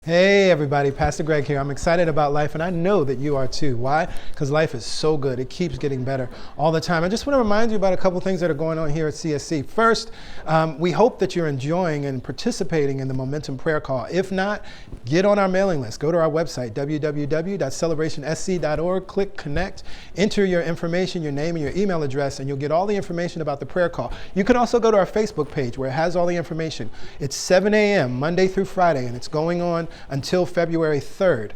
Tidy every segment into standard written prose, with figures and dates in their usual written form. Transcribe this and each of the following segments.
Hey everybody, Pastor Greg here. I'm excited about life and I know that you are too. Why? Because life is so good. It keeps getting better all the time. I just want to remind you about a couple things that are going on here at CSC. First, we hope that you're enjoying and participating in the Momentum Prayer Call. If not, get on our mailing list. Go to our website, www.celebrationsc.org, click connect, enter your information, your name and your email address, and you'll get all the information about the prayer call. You can also go to our Facebook page where it has all the information. It's 7 a.m. Monday through Friday and it's going on until February 3rd.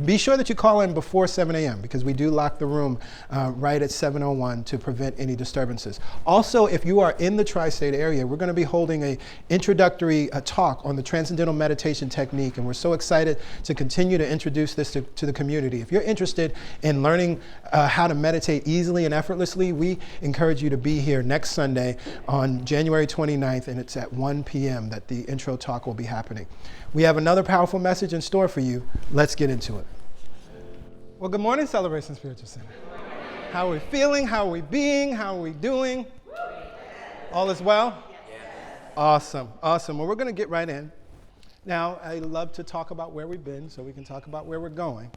Be sure that you call in before 7 a.m. because we do lock the room right at 7:01 to prevent any disturbances. Also, if you are in the tri-state area, we're going to be holding an introductory talk on the transcendental meditation technique, and we're so excited to continue to introduce this to the community. If you're interested in learning how to meditate easily and effortlessly, we encourage you to be here next Sunday on January 29th, and it's at 1 p.m. that the intro talk will be happening. We have another powerful message in store for you. Let's get into it. Well, good morning, Celebration Spiritual Center. How are we feeling? How are we being? How are we doing? All is well? Awesome, awesome. Well, we're going to get right in. Now, I love to talk about where we've been so we can talk about where we're going.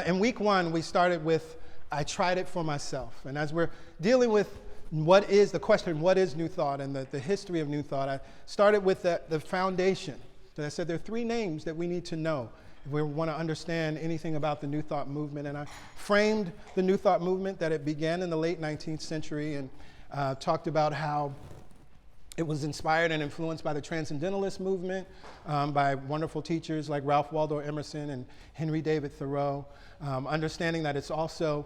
In week one, we started with, I tried it for myself. And as we're dealing with what is New Thought and the history of New Thought, I started with the foundation. So I said there are three names that we need to know if we want to understand anything about the New Thought movement. And I framed the New Thought movement that it began in the late 19th century and talked about how it was inspired and influenced by the Transcendentalist movement, by wonderful teachers like Ralph Waldo Emerson and Henry David Thoreau, understanding that it's also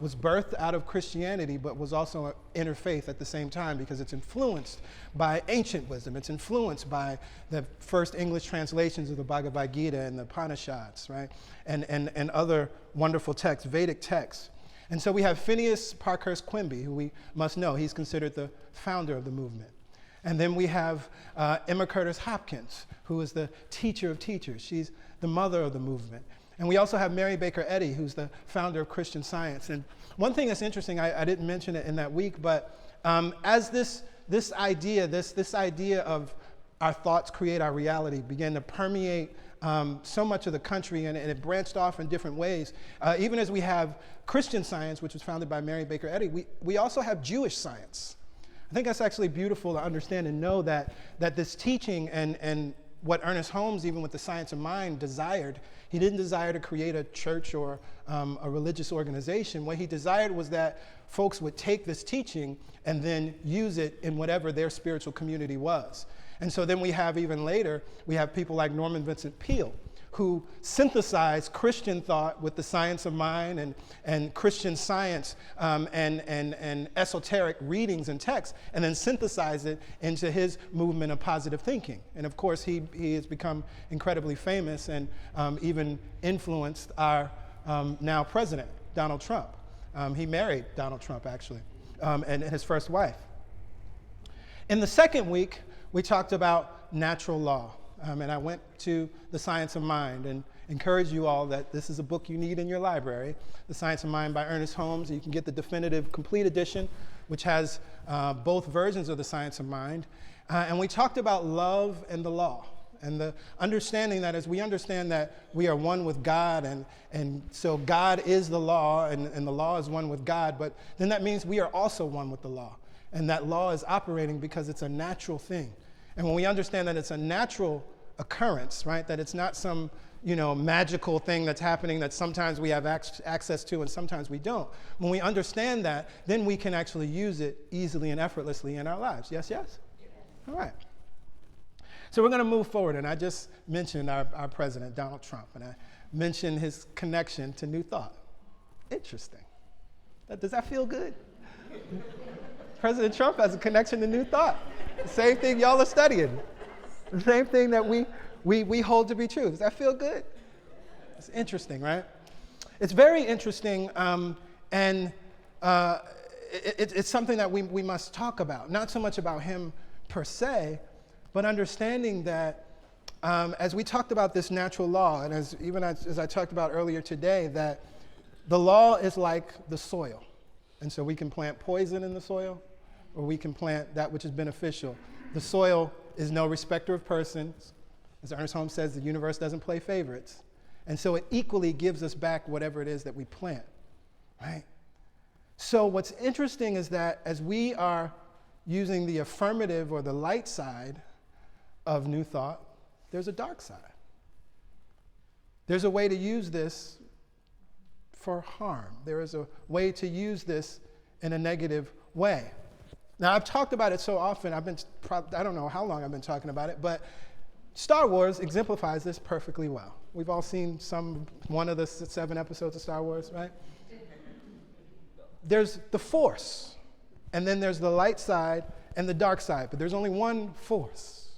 was birthed out of Christianity, but was also interfaith at the same time because it's influenced by ancient wisdom. It's influenced by the first English translations of the Bhagavad Gita and the Upanishads, right? And other wonderful texts, Vedic texts. And so we have Phineas Parkhurst Quimby, who we must know. He's considered the founder of the movement. And then we have Emma Curtis Hopkins, who is the teacher of teachers. She's the mother of the movement. And we also have Mary Baker Eddy, who's the founder of Christian Science. And one thing that's interesting, I didn't mention it in that week, but as this idea of our thoughts create our reality began to permeate so much of the country, and it branched off in different ways. Even as we have Christian Science, which was founded by Mary Baker Eddy, we also have Jewish Science. I think that's actually beautiful to understand and know that this teaching and what Ernest Holmes, even with the Science of Mind, desired, he didn't desire to create a church or a religious organization. What he desired was that folks would take this teaching and then use it in whatever their spiritual community was. And so then we have, even later, we have people like Norman Vincent Peale, who synthesized Christian thought with the Science of Mind and Christian Science and esoteric readings and texts, and then synthesized it into his movement of positive thinking. And of course, he has become incredibly famous and even influenced our now president, Donald Trump. He married Donald Trump, actually, and his first wife. In the second week, we talked about natural law. And I went to the Science of Mind and encourage you all that this is a book you need in your library, The Science of Mind by Ernest Holmes. You can get the definitive complete edition, which has both versions of the Science of Mind. And we talked about love and the law and the understanding that as we understand that we are one with God, and so God is the law and the law is one with God, but then that means we are also one with the law. And that law is operating because it's a natural thing. And when we understand that it's a natural occurrence, right, that it's not some, magical thing that's happening that sometimes we have access to and sometimes we don't. When we understand that, then we can actually use it easily and effortlessly in our lives. Yes, yes? All right. So we're going to move forward, and I just mentioned our president, Donald Trump, and I mentioned his connection to New Thought. Interesting. Does that feel good? President Trump has a connection to New Thought. The same thing y'all are studying. The same thing that we hold to be true. Does that feel good? It's interesting, right? It's very interesting, and it's something that we must talk about. Not so much about him per se, but understanding that as we talked about this natural law, and as I talked about earlier today, that the law is like the soil. And so we can plant poison in the soil, or we can plant that which is beneficial. The soil is no respecter of persons. As Ernest Holmes says, the universe doesn't play favorites. And so it equally gives us back whatever it is that we plant, right? So what's interesting is that as we are using the affirmative or the light side of New Thought, there's a dark side. There's a way to use this for harm. There is a way to use this in a negative way. Now, I've talked about it so often, I don't know how long I've been talking about it, but Star Wars exemplifies this perfectly well. We've all seen one of the 7 episodes of Star Wars, right? There's the Force, and then there's the light side and the dark side, but there's only one Force.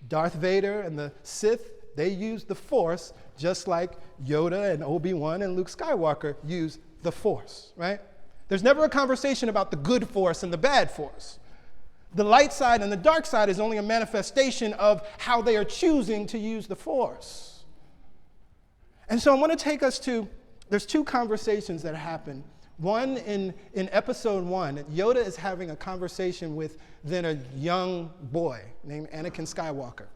Darth Vader and the Sith, they use the Force just like Yoda and Obi-Wan and Luke Skywalker use the Force, right? There's never a conversation about the good Force and the bad Force. The light side and the dark side is only a manifestation of how they are choosing to use the Force. And so I want to take us to, there's 2 conversations that happen. One in episode 1, Yoda is having a conversation with then a young boy named Anakin Skywalker,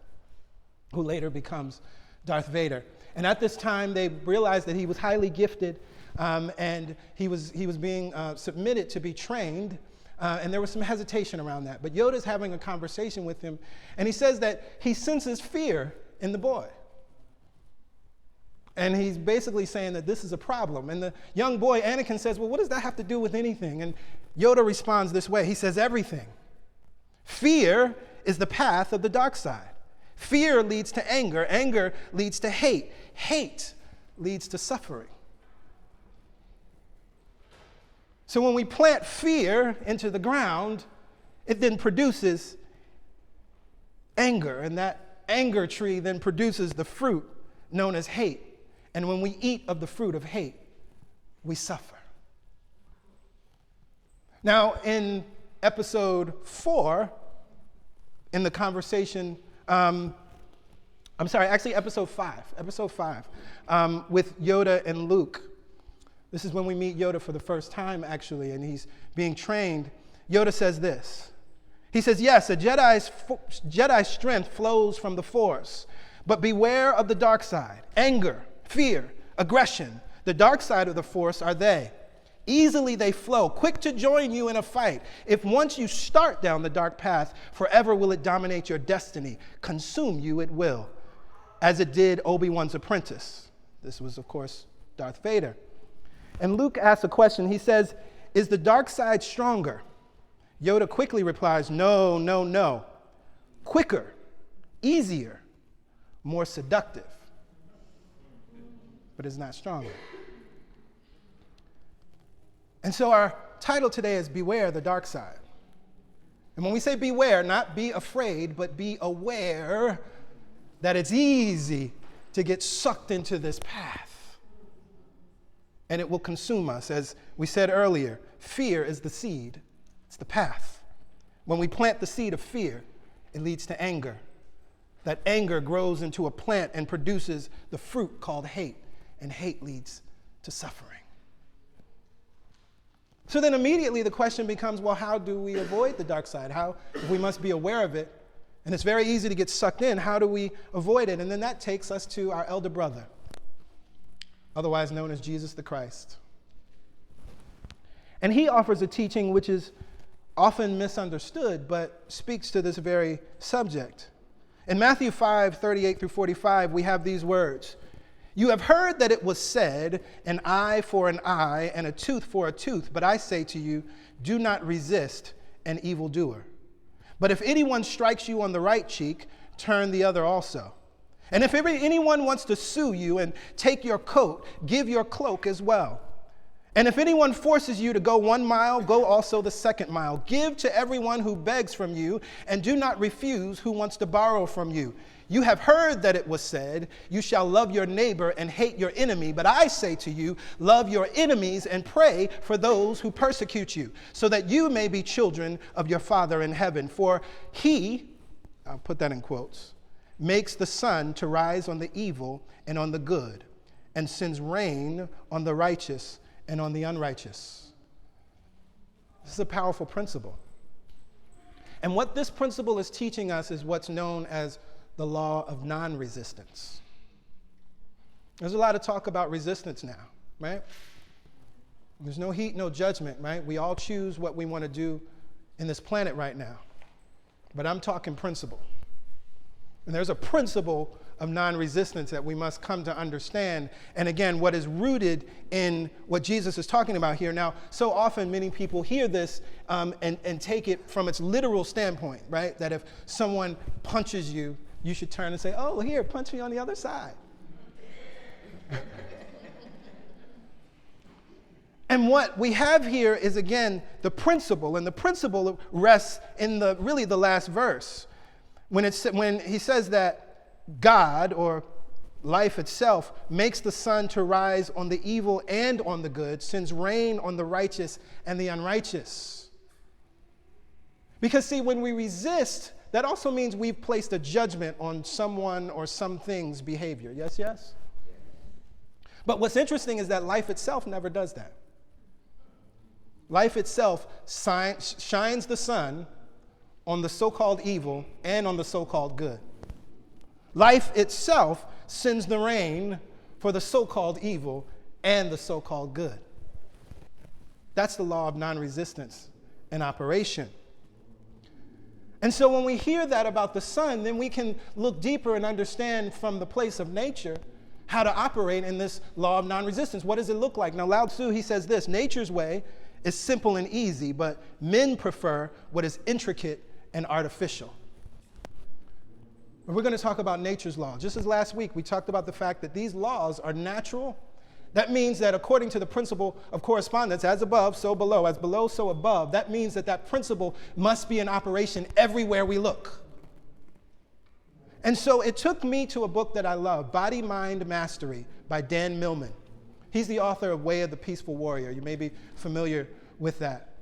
who later becomes Darth Vader. And at this time, they realized that he was highly gifted, and he was being submitted to be trained, and there was some hesitation around that. But Yoda's having a conversation with him, and he says that he senses fear in the boy. And he's basically saying that this is a problem. And the young boy, Anakin, says, well, what does that have to do with anything? And Yoda responds this way. He says, everything. Fear is the path of the dark side. Fear leads to anger. Anger leads to hate. Hate leads to suffering. So when we plant fear into the ground, it then produces anger. And that anger tree then produces the fruit known as hate. And when we eat of the fruit of hate, we suffer. Now, in episode 4, in the conversation, episode 5, with Yoda and Luke. This is when we meet Yoda for the first time, actually, and he's being trained. Yoda says this. He says, yes, a Jedi's strength flows from the Force, but beware of the dark side. Anger, fear, aggression. The dark side of the Force are they. Easily they flow, quick to join you in a fight. If once you start down the dark path, forever will it dominate your destiny. Consume you it will, as it did Obi-Wan's apprentice. This was, of course, Darth Vader. And Luke asks a question. He says, is the dark side stronger? Yoda quickly replies, no, no, no. Quicker, easier, more seductive. But it's not stronger. And so our title today is Beware the Dark Side. And when we say beware, not be afraid, but be aware that it's easy to get sucked into this path. And it will consume us. As we said earlier, fear is the seed. It's the path. When we plant the seed of fear, it leads to anger. That anger grows into a plant and produces the fruit called hate. And hate leads to suffering. So then immediately the question becomes, well, how do we avoid the dark side? If we must be aware of it, and it's very easy to get sucked in, how do we avoid it? And then that takes us to our elder brother, otherwise known as Jesus the Christ. And he offers a teaching which is often misunderstood, but speaks to this very subject. In Matthew 5:38 through 45, we have these words. You have heard that it was said, an eye for an eye and a tooth for a tooth. But I say to you, do not resist an evildoer. But if anyone strikes you on the right cheek, turn the other also. And if anyone wants to sue you and take your coat, give your cloak as well. And if anyone forces you to go 1 mile, go also the 2nd mile. Give to everyone who begs from you, and do not refuse who wants to borrow from you. You have heard that it was said, you shall love your neighbor and hate your enemy. But I say to you, love your enemies and pray for those who persecute you, so that you may be children of your Father in heaven. For he, I'll put that in quotes, makes the sun to rise on the evil and on the good, and sends rain on the righteous and on the unrighteous. This is a powerful principle. And what this principle is teaching us is what's known as the law of non-resistance. There's a lot of talk about resistance now, right? There's no heat, no judgment, right? We all choose what we want to do in this planet right now. But I'm talking principle. And there's a principle of non-resistance that we must come to understand. And again, what is rooted in what Jesus is talking about here. Now, so often many people hear this and take it from its literal standpoint, right? That if someone punches you, you should turn and say, oh, here, punch me on the other side. And what we have here is, again, the principle. And the principle rests in the last verse. When he says that God, or life itself, makes the sun to rise on the evil and on the good, sends rain on the righteous and the unrighteous. Because, see, when we resist, that also means we've placed a judgment on someone or some thing's behavior. Yes, yes? But what's interesting is that life itself never does that. Life itself shines the sun on the so-called evil and on the so-called good. Life itself sends the rain for the so-called evil and the so-called good. That's the law of non-resistance in operation. And so when we hear that about the sun, then we can look deeper and understand from the place of nature how to operate in this law of non-resistance. What does it look like? Now, Lao Tzu, he says this: nature's way is simple and easy, but men prefer what is intricate and artificial. We're going to talk about nature's law. Just as last week, we talked about the fact that these laws are natural. That means that according to the principle of correspondence, as above, so below, as below, so above, that means that that principle must be in operation everywhere we look. And so it took me to a book that I love, Body, Mind, Mastery by Dan Millman. He's the author of Way of the Peaceful Warrior. You may be familiar with that.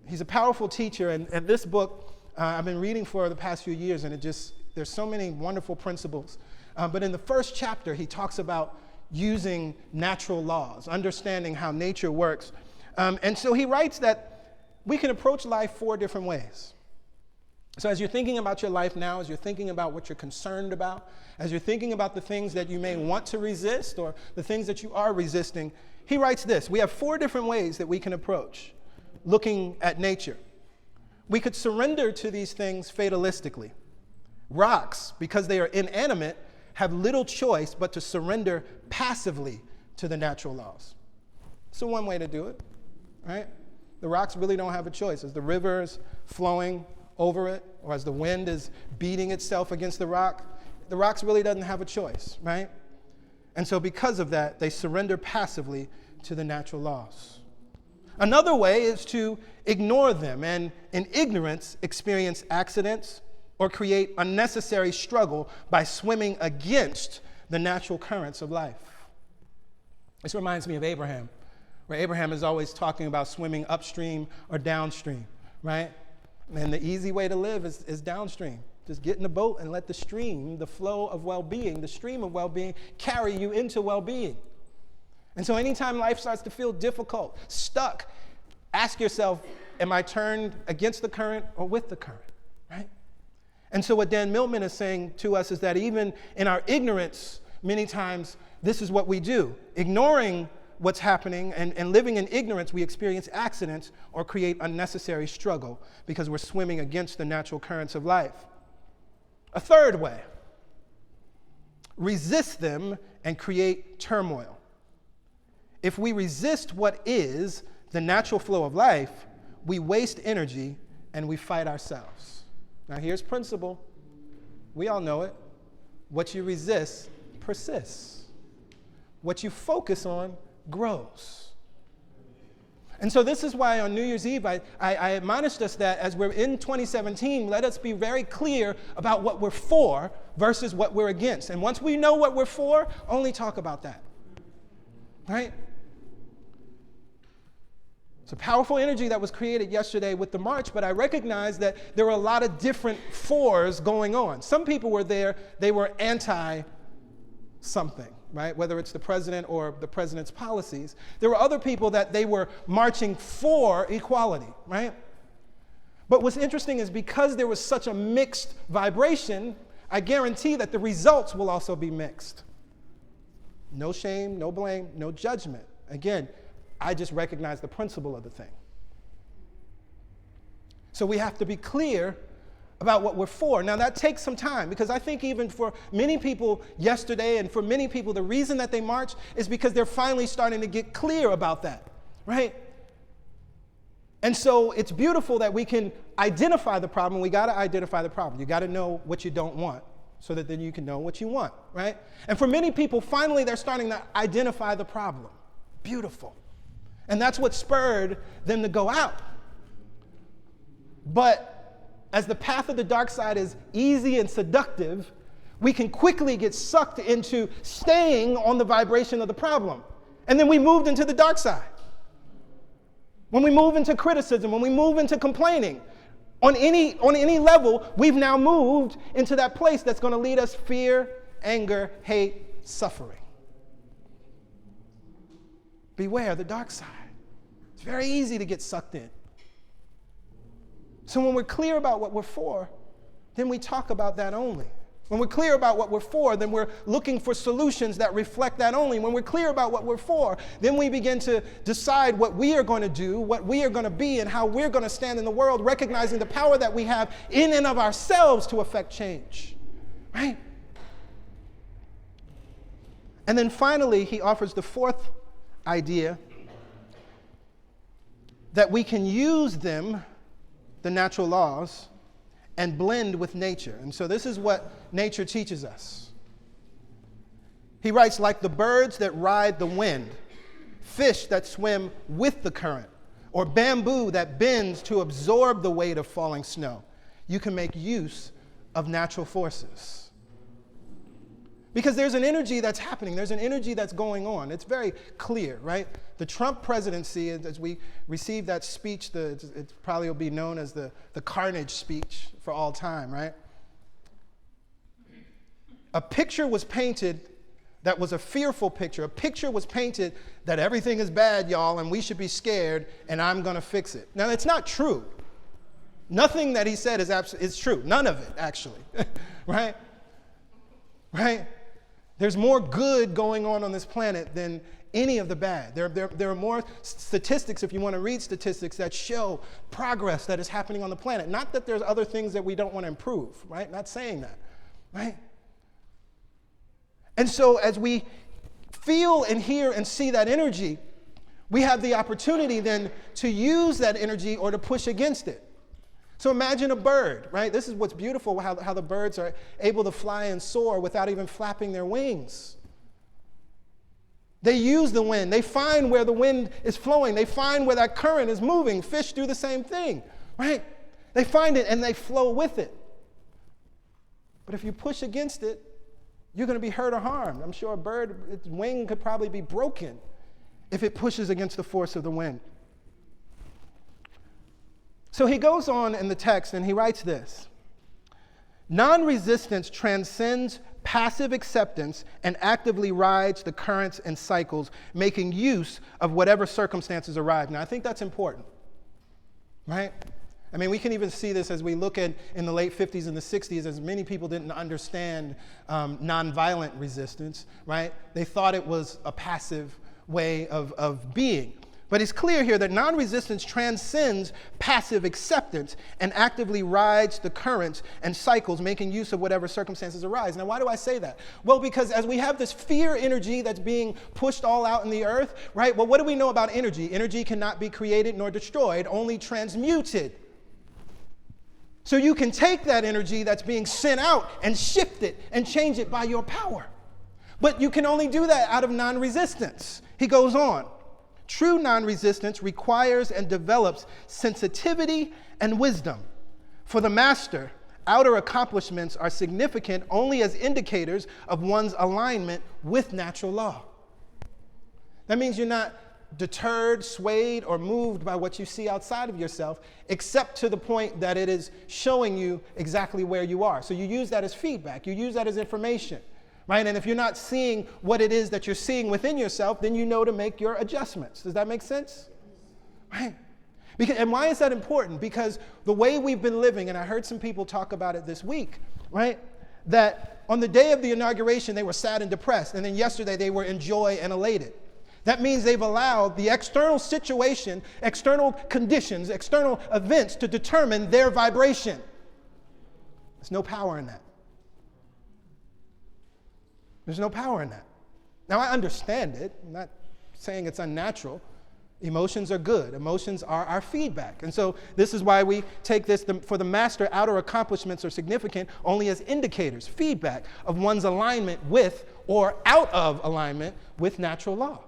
He's a powerful teacher, and this book I've been reading for the past few years, and there's so many wonderful principles. But in the first chapter, he talks about using natural laws, understanding how nature works. And so he writes that we can approach life 4 different ways. So as you're thinking about your life now, as you're thinking about what you're concerned about, as you're thinking about the things that you may want to resist or the things that you are resisting, he writes this: we have 4 different ways that we can approach looking at nature. We could surrender to these things fatalistically. Rocks, because they are inanimate, have little choice but to surrender passively to the natural laws. So one way to do it, right? The rocks really don't have a choice. As the river is flowing over it, or as the wind is beating itself against the rocks really doesn't have a choice, right? And so because of that, they surrender passively to the natural laws. Another way is to ignore them and, in ignorance, experience accidents or create unnecessary struggle by swimming against the natural currents of life. This reminds me of Abraham, where Abraham is always talking about swimming upstream or downstream, right? And the easy way to live is downstream. Just get in the boat and let the stream, the flow of well-being, the stream of well-being, carry you into well-being. And so anytime life starts to feel difficult, stuck, ask yourself, am I turned against the current or with the current, right? And so what Dan Millman is saying to us is that even in our ignorance, many times this is what we do. Ignoring what's happening and living in ignorance, we experience accidents or create unnecessary struggle because we're swimming against the natural currents of life. A third way: resist them and create turmoil. If we resist what is the natural flow of life, we waste energy and we fight ourselves. Now here's principle. We all know it. What you resist persists. What you focus on grows. And so this is why on New Year's Eve, I admonished us that as we're in 2017, let us be very clear about what we're for versus what we're against. And once we know what we're for, only talk about that, right? It's a powerful energy that was created yesterday with the march, but I recognize that there were a lot of different fors going on. Some people were there, they were anti-something, right? Whether it's the president or the president's policies. There were other people that they were marching for equality, right? But what's interesting is because there was such a mixed vibration, I guarantee that the results will also be mixed. No shame, no blame, no judgment. Again, I just recognize the principle of the thing. So we have to be clear about what we're for. Now that takes some time, because I think even for many people yesterday and for many people, the reason that they march is because they're finally starting to get clear about that, right? And so it's beautiful that we can identify the problem. We got to identify the problem. You got to know what you don't want so that then you can know what you want, right? And for many people, finally they're starting to identify the problem. Beautiful. And that's what spurred them to go out. But as the path of the dark side is easy and seductive, we can quickly get sucked into staying on the vibration of the problem. And then we moved into the dark side. When we move into criticism, when we move into complaining, on any level, we've now moved into that place that's going to lead us fear, anger, hate, suffering. Beware the dark side. It's very easy to get sucked in. So when we're clear about what we're for, then we talk about that only. When we're clear about what we're for, then we're looking for solutions that reflect that only. When we're clear about what we're for, then we begin to decide what we are going to do, what we are going to be, and how we're going to stand in the world, recognizing the power that we have in and of ourselves to affect change, right? And then finally, he offers the fourth idea, that we can use them, the natural laws, and blend with nature. And so this is what nature teaches us. He writes, like the birds that ride the wind, fish that swim with the current, or bamboo that bends to absorb the weight of falling snow, you can make use of natural forces. Because there's an energy that's happening. There's an energy that's going on. It's very clear, right? The Trump presidency, as we receive that speech, it probably will be known as the carnage speech for all time, right? A picture was painted that was a fearful picture. A picture was painted that everything is bad, y'all, and we should be scared, and I'm going to fix it. Now, it's not true. Nothing that he said is true. None of it, actually, right? Right? There's more good going on this planet than any of the bad. There are more statistics, if you want to read statistics, that show progress that is happening on the planet. Not that there's other things that we don't want to improve, right? Not saying that, right? And so as we feel and hear and see that energy, we have the opportunity then to use that energy or to push against it. So imagine a bird, right? This is what's beautiful, how the birds are able to fly and soar without even flapping their wings. They use the wind. They find where the wind is flowing. They find where that current is moving. Fish do the same thing, right? They find it and they flow with it. But if you push against it, you're going to be hurt or harmed. I'm sure a bird, its wing could probably be broken if it pushes against the force of the wind. So he goes on in the text and he writes this: non-resistance transcends passive acceptance and actively rides the currents and cycles, making use of whatever circumstances arise. Now, I think that's important, right? I mean, we can even see this as we look at in the late 50s and the 60s, as many people didn't understand nonviolent resistance, right? They thought it was a passive way of being. But it's clear here that non-resistance transcends passive acceptance and actively rides the currents and cycles, making use of whatever circumstances arise. Now, why do I say that? Well, because as we have this fear energy that's being pushed all out in the earth, right? Well, what do we know about energy? Energy cannot be created nor destroyed, only transmuted. So you can take that energy that's being sent out and shift it and change it by your power. But you can only do that out of non-resistance. He goes on. True non-resistance requires and develops sensitivity and wisdom. For the master, outer accomplishments are significant only as indicators of one's alignment with natural law. That means you're not deterred, swayed, or moved by what you see outside of yourself, except to the point that it is showing you exactly where you are. So you use that as feedback. You use that as information. Right? And if you're not seeing what it is that you're seeing within yourself, then you know to make your adjustments. Does that make sense? Right? And why is that important? Because the way we've been living, and I heard some people talk about it this week, right? that on the day of the inauguration, they were sad and depressed, and then yesterday they were in joy and elated. That means they've allowed the external situation, external conditions, external events to determine their vibration. There's no power in that. There's no power in that. Now, I understand it. I'm not saying it's unnatural. Emotions are good. Emotions are our feedback. And so this is why we take this, for the master, outer accomplishments are significant only as indicators, feedback of one's alignment with or out of alignment with natural law.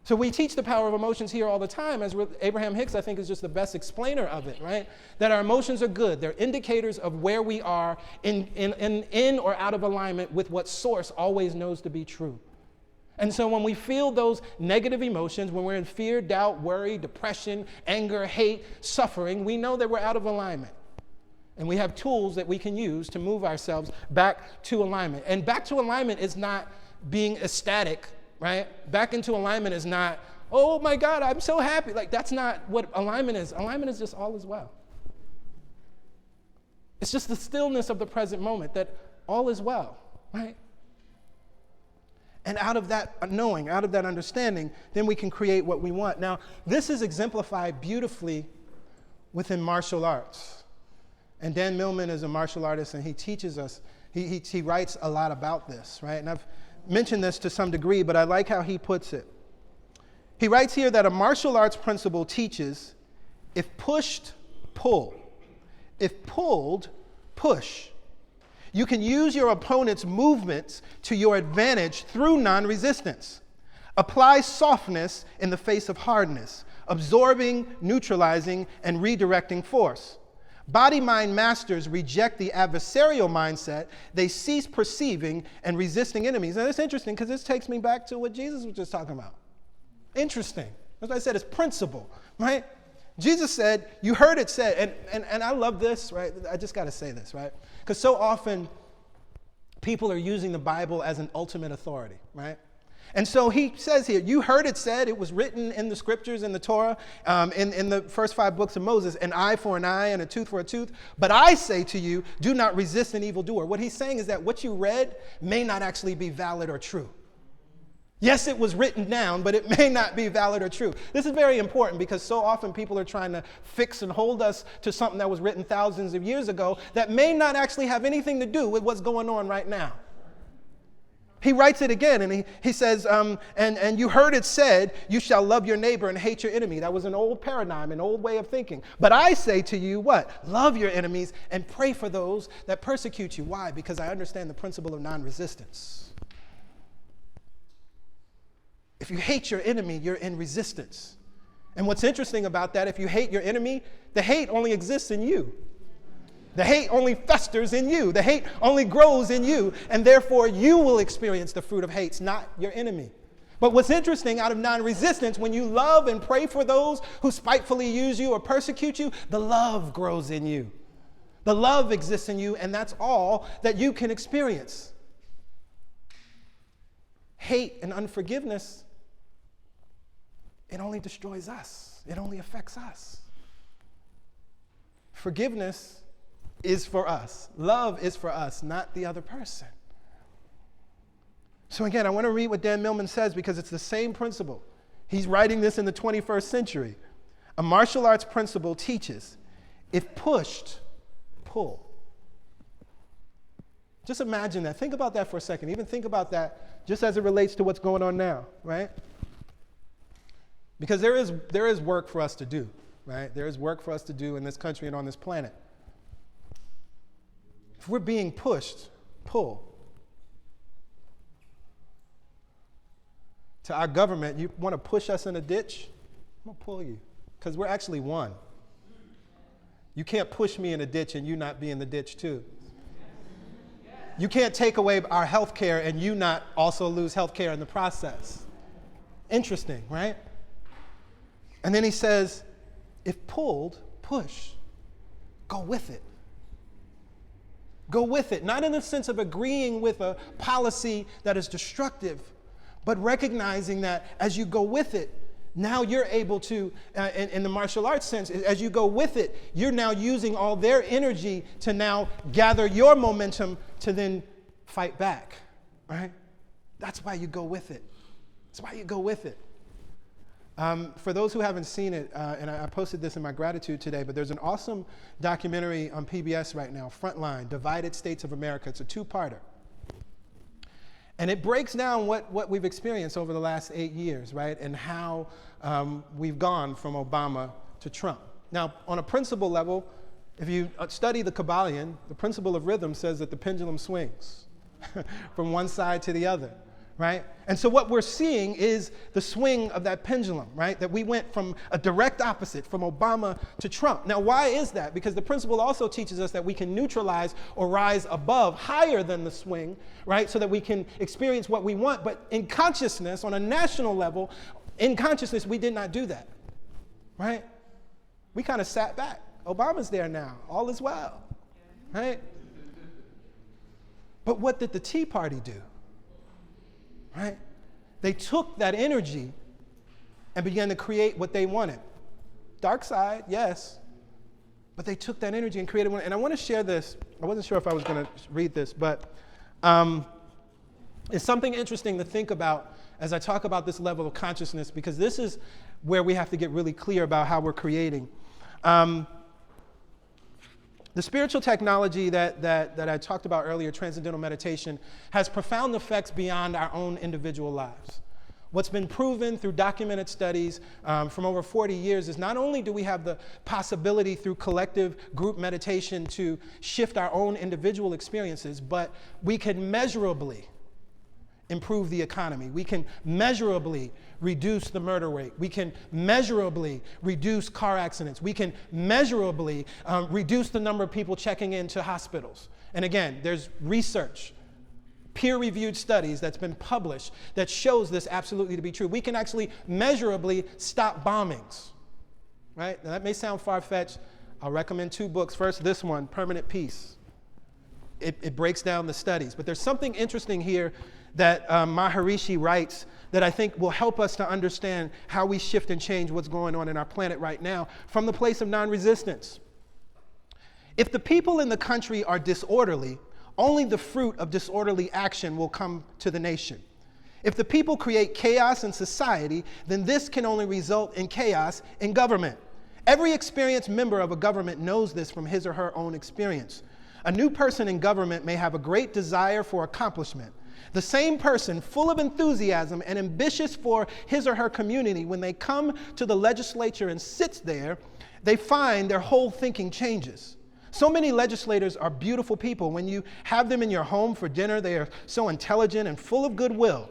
So we teach the power of emotions here all the time, as Abraham Hicks, I think, is just the best explainer of it, right? That our emotions are good. They're indicators of where we are in or out of alignment with what source always knows to be true. And so when we feel those negative emotions, when we're in fear, doubt, worry, depression, anger, hate, suffering, we know that we're out of alignment. And we have tools that we can use to move ourselves back to alignment. And back to alignment is not being ecstatic, right? Back into alignment is not, oh my God, I'm so happy. Like, that's not what alignment is. Alignment is just all is well. It's just the stillness of the present moment that all is well, right? And out of that knowing, out of that understanding, then we can create what we want. Now, this is exemplified beautifully within martial arts. And Dan Millman is a martial artist, and he teaches us, he writes a lot about this, right? And I've mentioned this to some degree, but I like how he puts it. He writes here that a martial arts principle teaches, if pushed, pull. If pulled, push. You can use your opponent's movements to your advantage through non-resistance. Apply softness in the face of hardness, absorbing, neutralizing, and redirecting force. Body-mind masters reject the adversarial mindset. They cease perceiving and resisting enemies. And it's interesting because this takes me back to what Jesus was just talking about. Interesting. As I said, it's principle, right? Jesus said, you heard it said, and I love this, right? I just got to say this, right? Because so often people are using the Bible as an ultimate authority, right? And so he says here, you heard it said, it was written in the scriptures, in the Torah, in the first 5 books of Moses, an eye for an eye and a tooth for a tooth. But I say to you, do not resist an evildoer. What he's saying is that what you read may not actually be valid or true. Yes, it was written down, but it may not be valid or true. This is very important because so often people are trying to fix and hold us to something that was written thousands of years ago that may not actually have anything to do with what's going on right now. He writes it again, and he says, and you heard it said, you shall love your neighbor and hate your enemy. That was an old paradigm, an old way of thinking. But I say to you, what? Love your enemies and pray for those that persecute you. Why? Because I understand the principle of non-resistance. If you hate your enemy, you're in resistance. And what's interesting about that, if you hate your enemy, the hate only exists in you. The hate only festers in you. The hate only grows in you. And therefore, you will experience the fruit of hate, not your enemy. But what's interesting, out of non-resistance, when you love and pray for those who spitefully use you or persecute you, the love grows in you. The love exists in you, and that's all that you can experience. Hate and unforgiveness, it only destroys us. It only affects us. Forgiveness is for us. Love is for us, not the other person. So again, I want to read what Dan Millman says because it's the same principle. He's writing this in the 21st century. A martial arts principle teaches, if pushed, pull. Just imagine that. Think about that for a second. Even think about that just as it relates to what's going on now, right? Because there is work for us to do, right? There is work for us to do in this country and on this planet. If we're being pushed, pull. To our government, you want to push us in a ditch? I'm going to pull you because we're actually one. You can't push me in a ditch and you not be in the ditch too. You can't take away our health care and you not also lose health care in the process. Interesting, right? And then he says, if pulled, push. Go with it. Go with it. Not in the sense of agreeing with a policy that is destructive, but recognizing that as you go with it, Now you're able to, in the martial arts sense, as you go with it, you're now using all their energy to now gather your momentum to then fight back, right? That's why you go with it. That's why you go with it. For those who haven't seen it, and I posted this in my gratitude today, but there's an awesome documentary on PBS right now, Frontline, Divided States of America. It's a two-parter. And it breaks down what we've experienced over the last 8 years, right? And how we've gone from Obama to Trump. Now, on a principle level, if you study the Kabbalion, the principle of rhythm says that the pendulum swings from one side to the other, right? And so what we're seeing is the swing of that pendulum, right? That we went from a direct opposite, from Obama to Trump. Now, why is that? Because the principle also teaches us that we can neutralize or rise above, higher than the swing, right? So that we can experience what we want. But in consciousness, on a national level, in consciousness, we did not do that, right? We kind of sat back. Obama's there now. All is well, right? But what did the Tea Party do? Right? They took that energy and began to create what they wanted. Dark side, yes, but they took that energy and created one. And I want to share this. I wasn't sure if I was going to read this, but it's something interesting to think about as I talk about this level of consciousness, because this is where we have to get really clear about how we're creating. The spiritual technology that I talked about earlier, transcendental meditation, has profound effects beyond our own individual lives. What's been proven through documented studies from over 40 years is not only do we have the possibility through collective group meditation to shift our own individual experiences, but we can measurably improve the economy. We can measurably reduce the murder rate. We can measurably reduce car accidents. We can measurably reduce the number of people checking into hospitals. And again, there's research, peer-reviewed studies that's been published that shows this absolutely to be true. We can actually measurably stop bombings, right? Now, that may sound far-fetched. I'll recommend 2 books. First, this one, Permanent Peace. It breaks down the studies. But there's something interesting here that Maharishi writes that I think will help us to understand how we shift and change what's going on in our planet right now from the place of non-resistance. If the people in the country are disorderly, only the fruit of disorderly action will come to the nation. If the people create chaos in society, then this can only result in chaos in government. Every experienced member of a government knows this from his or her own experience. A new person in government may have a great desire for accomplishment. The same person, full of enthusiasm and ambitious for his or her community, when they come to the legislature and sits there, they find their whole thinking changes. So many legislators are beautiful people. When you have them in your home for dinner, they are so intelligent and full of goodwill.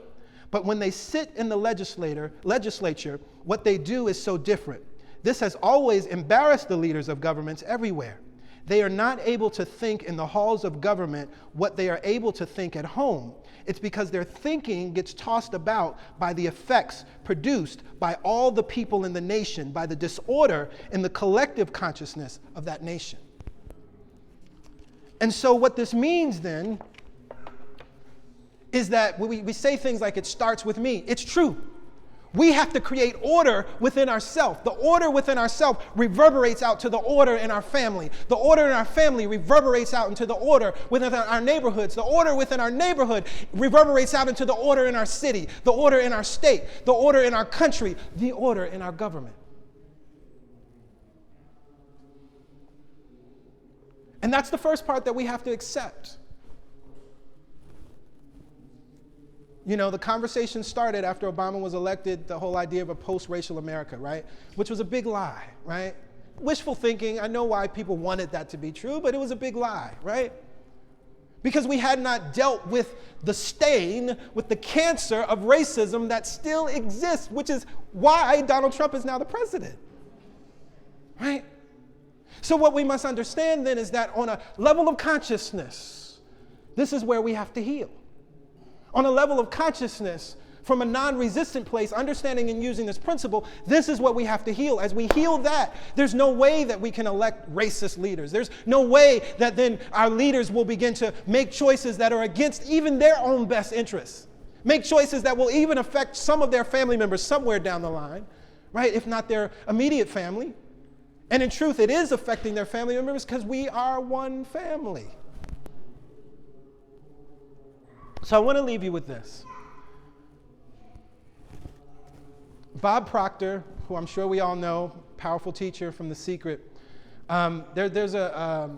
But when they sit in the legislature, what they do is so different. This has always embarrassed the leaders of governments everywhere. They are not able to think in the halls of government what they are able to think at home. It's because their thinking gets tossed about by the effects produced by all the people in the nation, by the disorder in the collective consciousness of that nation. And so what this means then is that we say things like it starts with me. It's true. We have to create order within ourselves. The order within ourselves reverberates out to the order in our family. The order in our family reverberates out into the order within our neighborhoods. The order within our neighborhood reverberates out into the order in our city, the order in our state, the order in our country, the order in our government. And that's the first part that we have to accept. You know, the conversation started after Obama was elected, the whole idea of a post-racial America, right? Which was a big lie, right? Wishful thinking. I know why people wanted that to be true, but it was a big lie, right? Because we had not dealt with the stain, with the cancer of racism that still exists, which is why Donald Trump is now the president, right? So what we must understand then is that on a level of consciousness, this is where we have to heal. On a level of consciousness, from a non-resistant place, understanding and using this principle, this is what we have to heal. As we heal that, there's no way that we can elect racist leaders. There's no way that then our leaders will begin to make choices that are against even their own best interests. Make choices that will even affect some of their family members somewhere down the line, right? If not their immediate family. And in truth, it is affecting their family members because we are one family. So I want to leave you with this. Bob Proctor, who I'm sure we all know, powerful teacher from The Secret, there's a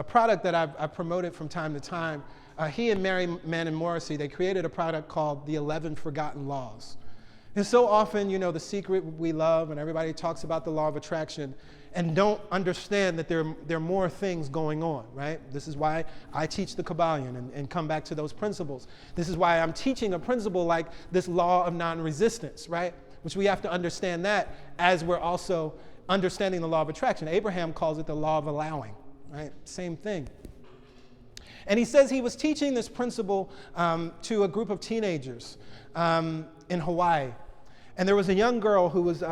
product that I've promoted from time to time. He and Mary Manning Morrissey, they created a product called the 11 Forgotten Laws. And so often, The Secret we love, and everybody talks about the law of attraction and don't understand that there are more things going on, right? This is why I teach the Kabbalion and come back to those principles. This is why I'm teaching a principle like this law of non-resistance, right? Which we have to understand that as we're also understanding the law of attraction. Abraham calls it the law of allowing, right? Same thing. And he says he was teaching this principle to a group of teenagers in Hawaii. And there was a young girl who was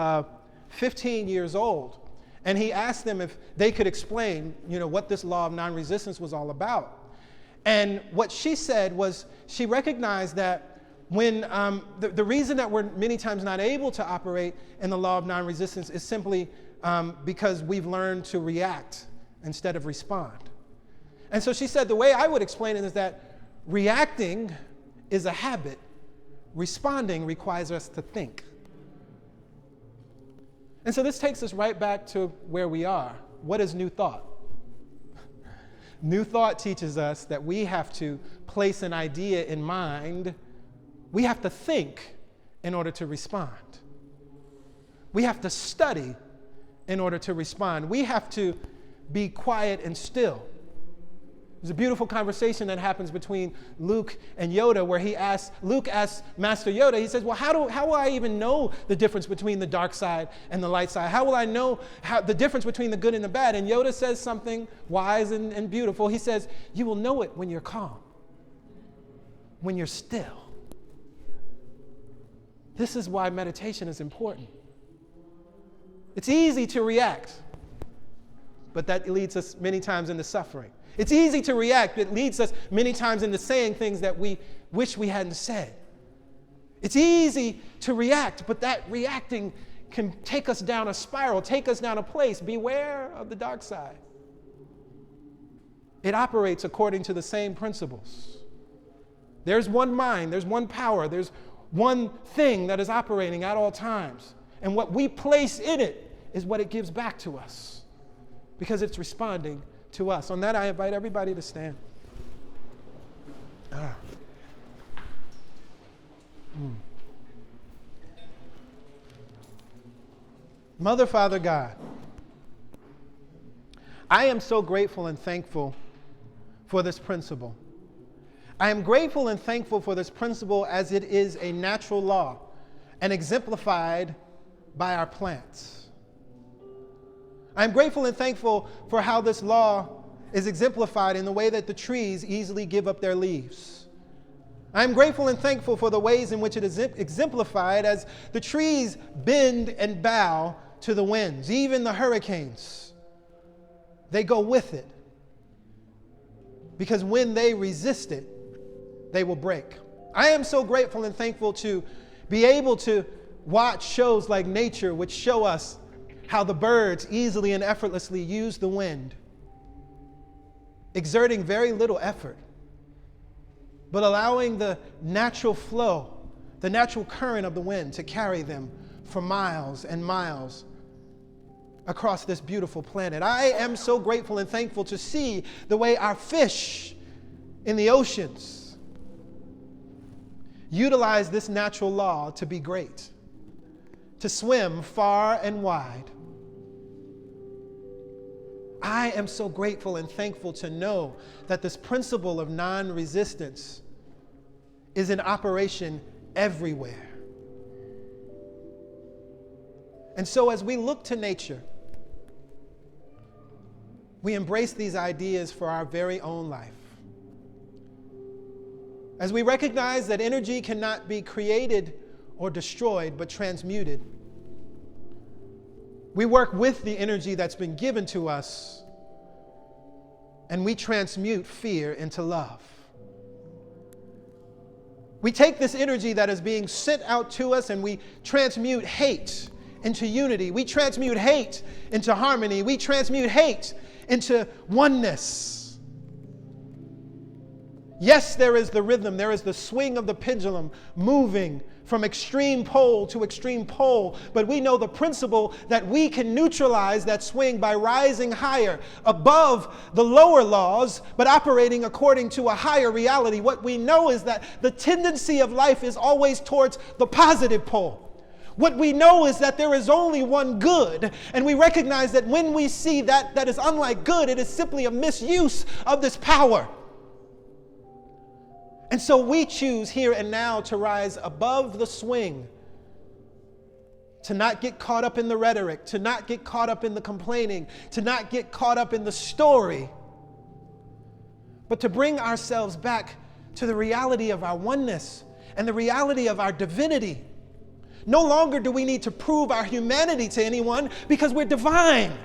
15 years old. And he asked them if they could explain, what this law of non-resistance was all about. And what she said was she recognized that when the reason that we're many times not able to operate in the law of non-resistance is simply because we've learned to react instead of respond. And so she said the way I would explain it is that reacting is a habit. Responding requires us to think. And so this takes us right back to where we are. What is new thought? New thought teaches us that we have to place an idea in mind. We have to think in order to respond. We have to study in order to respond. We have to be quiet and still. There's a beautiful conversation that happens between Luke and Yoda where Luke asks Master Yoda, he says, well, how will I even know the difference between the dark side and the light side? How will I know the difference between the good and the bad? And Yoda says something wise and beautiful. He says, you will know it when you're calm, when you're still. This is why meditation is important. It's easy to react, but that leads us many times into suffering. It's easy to react. It leads us many times into saying things that we wish we hadn't said. It's easy to react, but that reacting can take us down a spiral, take us down a place. Beware of the dark side. It operates according to the same principles. There's one mind, there's one power, there's one thing that is operating at all times. And what we place in it is what it gives back to us because it's responding to us. On that, I invite everybody to stand. Mother, Father, God, I am so grateful and thankful for this principle. I am grateful and thankful for this principle as it is a natural law and exemplified by our plants. I'm grateful and thankful for how this law is exemplified in the way that the trees easily give up their leaves. I'm grateful and thankful for the ways in which it is exemplified as the trees bend and bow to the winds, even the hurricanes. They go with it because when they resist it, they will break. I am so grateful and thankful to be able to watch shows like Nature, which show us how the birds easily and effortlessly use the wind, exerting very little effort, but allowing the natural flow, the natural current of the wind to carry them for miles and miles across this beautiful planet. I am so grateful and thankful to see the way our fish in the oceans utilize this natural law to be great, to swim far and wide. I am so grateful and thankful to know that this principle of non-resistance is in operation everywhere. And so as we look to nature, we embrace these ideas for our very own life. As we recognize that energy cannot be created or destroyed, but transmuted, we work with the energy that's been given to us, and we transmute fear into love. We take this energy that is being sent out to us and we transmute hate into unity. We transmute hate into harmony. We transmute hate into oneness. Yes, there is the rhythm. There is the swing of the pendulum moving from extreme pole to extreme pole. But we know the principle that we can neutralize that swing by rising higher above the lower laws, but operating according to a higher reality. What we know is that the tendency of life is always towards the positive pole. What we know is that there is only one good, and we recognize that when we see that is unlike good, it is simply a misuse of this power. And so we choose here and now to rise above the swing, to not get caught up in the rhetoric, to not get caught up in the complaining, to not get caught up in the story, but to bring ourselves back to the reality of our oneness and the reality of our divinity. No longer do we need to prove our humanity to anyone because we're divine.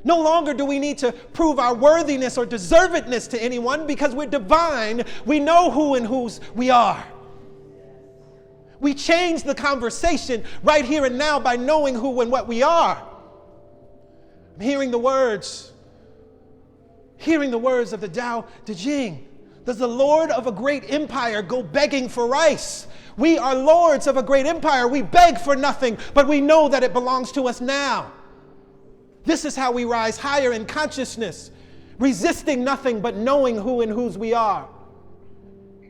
No longer do we need to prove our worthiness or deservedness to anyone because we're divine. We know who and whose we are. We change the conversation right here and now by knowing who and what we are. I'm hearing the words of the Tao Te Ching. Does the Lord of a great empire go begging for rice? We are lords of a great empire. We beg for nothing, but we know that it belongs to us now. This is how we rise higher in consciousness, resisting nothing but knowing who and whose we are.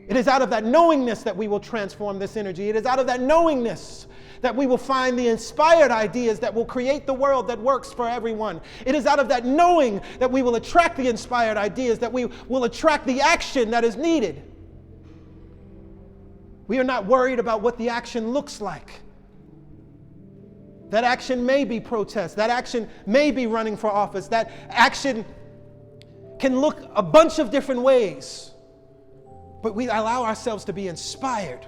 It is out of that knowingness that we will transform this energy. It is out of that knowingness that we will find the inspired ideas that will create the world that works for everyone. It is out of that knowing that we will attract the inspired ideas, that we will attract the action that is needed. We are not worried about what the action looks like. That action may be protest. That action may be running for office. That action can look a bunch of different ways. But we allow ourselves to be inspired.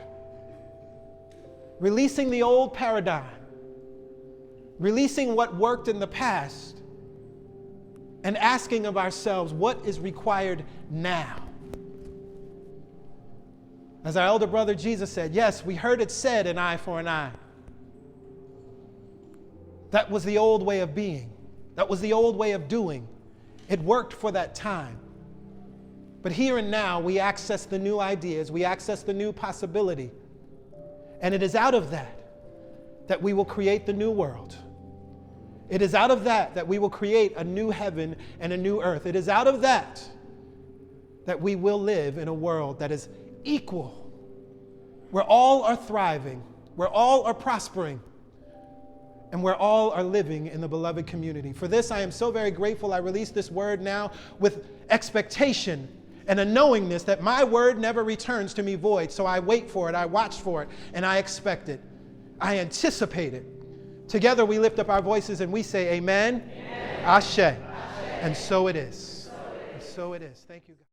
Releasing the old paradigm. Releasing what worked in the past. And asking of ourselves, what is required now? As our elder brother Jesus said, yes, we heard it said, an eye for an eye. That was the old way of being. That was the old way of doing. It worked for that time. But here and now, we access the new ideas. We access the new possibility. And it is out of that we will create the new world. It is out of that we will create a new heaven and a new earth. It is out of that we will live in a world that is equal, where all are thriving, where all are prospering, and where all are living in the beloved community. For this, I am so very grateful. I release this word now with expectation and a knowingness that my word never returns to me void. So I wait for it, I watch for it, and I expect it. I anticipate it. Together we lift up our voices and we say, Amen, Amen. Ashe. And so it is. And so it is. Thank you, God.